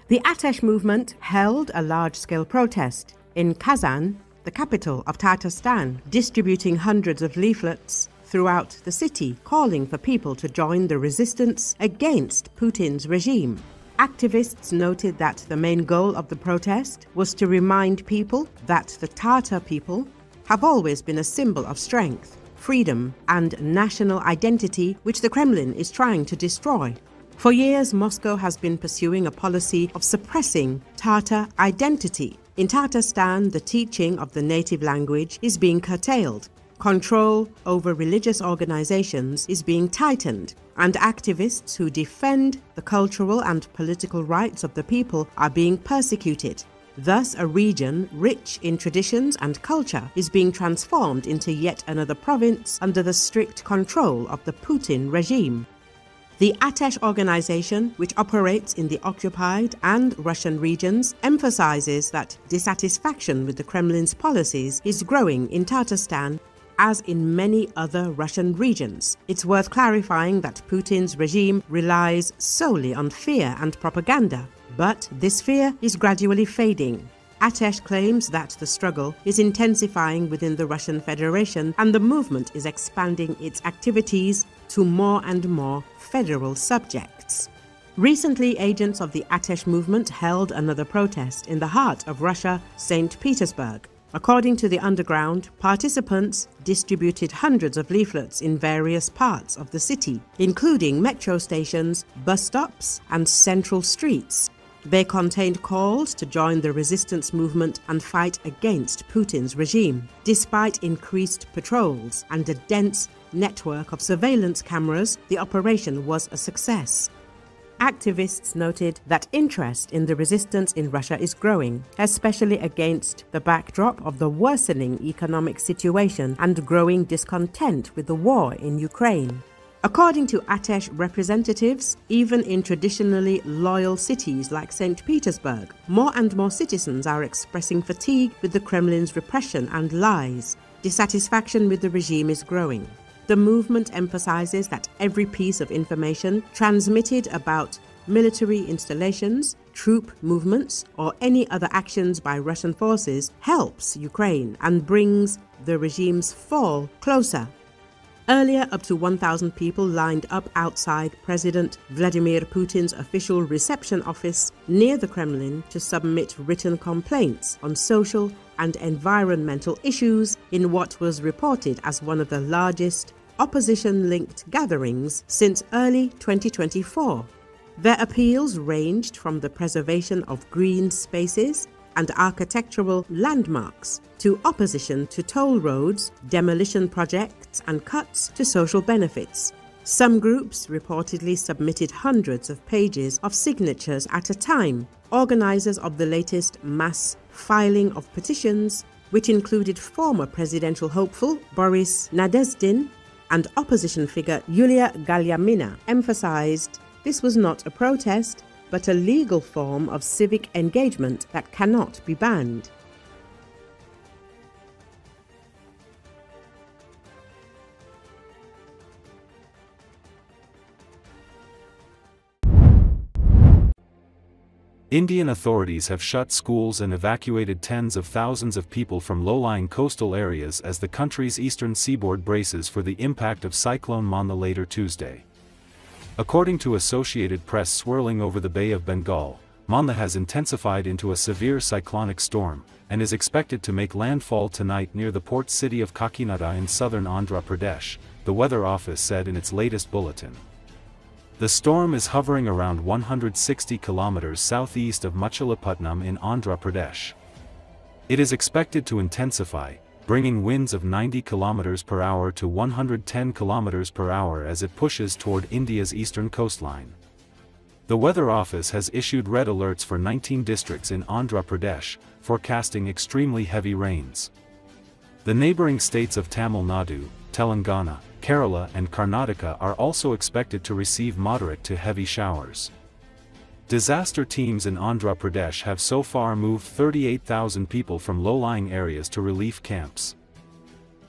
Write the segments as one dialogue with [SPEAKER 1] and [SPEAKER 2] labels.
[SPEAKER 1] The Atesh movement held a large-scale protest in Kazan, the capital of Tatarstan, distributing hundreds of leaflets throughout the city, calling for people to join the resistance against Putin's regime. Activists noted that the main goal of the protest was to remind people that the Tatar people have always been a symbol of strength, freedom, and national identity, which the Kremlin is trying to destroy. For years, Moscow has been pursuing a policy of suppressing Tatar identity. In Tatarstan, the teaching of the native language is being curtailed. Control over religious organizations is being tightened, and activists who defend the cultural and political rights of the people are being persecuted. Thus, a region rich in traditions and culture is being transformed into yet another province under the strict control of the Putin regime. The Atesh organization, which operates in the occupied and Russian regions, emphasizes that dissatisfaction with the Kremlin's policies is growing in Tatarstan, as in many other Russian regions. It's worth clarifying that Putin's regime relies solely on fear and propaganda, but this fear is gradually fading. Atesh claims that the struggle is intensifying within the Russian Federation and the movement is expanding its activities to more and more federal subjects. Recently, agents of the Atesh movement held another protest in the heart of Russia, St. Petersburg. According to the underground, participants distributed hundreds of leaflets in various parts of the city, including metro stations, bus stops, and central streets. They contained calls to join the resistance movement and fight against Putin's regime. Despite increased patrols and a dense network of surveillance cameras, the operation was a success. Activists noted that interest in the resistance in Russia is growing, especially against the backdrop of the worsening economic situation and growing discontent with the war in Ukraine. According to Atesh representatives, even in traditionally loyal cities like St. Petersburg, more and more citizens are expressing fatigue with the Kremlin's repression and lies. Dissatisfaction with the regime is growing. The movement emphasizes that every piece of information transmitted about military installations, troop movements, or any other actions by Russian forces helps Ukraine and brings the regime's fall closer. Earlier, up to 1,000 people lined up outside President Vladimir Putin's official reception office near the Kremlin to submit written complaints on social and environmental issues in what was reported as one of the largest opposition-linked gatherings since early 2024. Their appeals ranged from the preservation of green spaces and architectural landmarks to opposition to toll roads, demolition projects, and cuts to social benefits. Some groups reportedly submitted hundreds of pages of signatures at a time. Organizers of the latest mass filing of petitions, which included former presidential hopeful Boris Nadezhdin and opposition figure Yulia Galyamina, emphasized this was not a protest, but a legal form of civic engagement that cannot be banned.
[SPEAKER 2] Indian authorities have shut schools and evacuated tens of thousands of people from low-lying coastal areas as the country's eastern seaboard braces for the impact of Cyclone Mona later Tuesday. According to Associated Press swirling over the Bay of Bengal, Mona has intensified into a severe cyclonic storm, and is expected to make landfall tonight near the port city of Kakinada in southern Andhra Pradesh, the Weather Office said in its latest bulletin. The storm is hovering around 160 kilometers southeast of Machilapatnam in Andhra Pradesh. It is expected to intensify, bringing winds of 90 km per hour to 110 km per hour as it pushes toward India's eastern coastline. The Weather Office has issued red alerts for 19 districts in Andhra Pradesh, forecasting extremely heavy rains. The neighboring states of Tamil Nadu, Telangana, Kerala and Karnataka are also expected to receive moderate to heavy showers. Disaster teams in Andhra Pradesh have so far moved 38,000 people from low-lying areas to relief camps,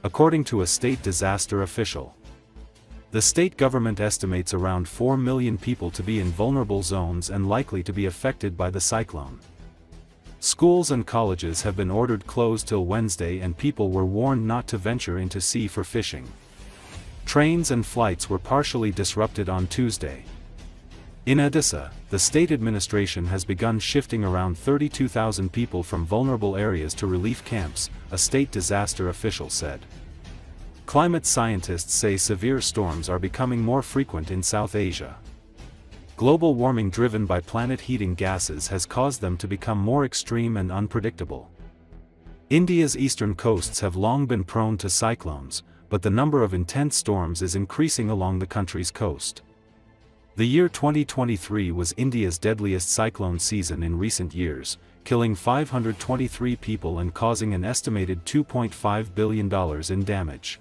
[SPEAKER 2] according to a state disaster official. The state government estimates around 4 million people to be in vulnerable zones and likely to be affected by the cyclone. Schools and colleges have been ordered closed till Wednesday and people were warned not to venture into sea for fishing. Trains and flights were partially disrupted on Tuesday. In Odessa, the state administration has begun shifting around 32,000 people from vulnerable areas to relief camps, a state disaster official said. Climate scientists say severe storms are becoming more frequent in South Asia. Global warming driven by planet-heating gases has caused them to become more extreme and unpredictable. India's eastern coasts have long been prone to cyclones, but the number of intense storms is increasing along the country's coast. The year 2023 was India's deadliest cyclone season in recent years, killing 523 people and causing an estimated $2.5 billion in damage.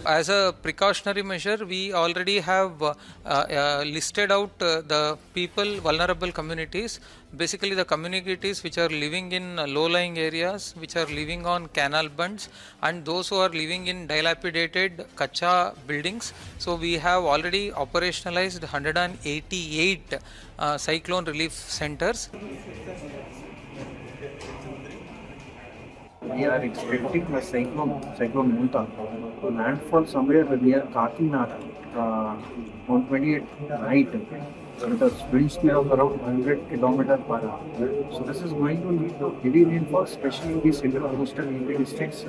[SPEAKER 3] As a precautionary measure, we already have listed out the people, vulnerable communities, basically the communities which are living in low-lying areas, which are living on canal bunds, and those who are living in dilapidated kacha buildings. So we have already operationalized 188 cyclone relief centers.
[SPEAKER 4] We are expecting a cyclone Munta to landfall somewhere near Kharkiv on 28th night with a wind speed of around 100 km per hour. So this is going to lead to heavy rainfall, especially in the central coastal United States.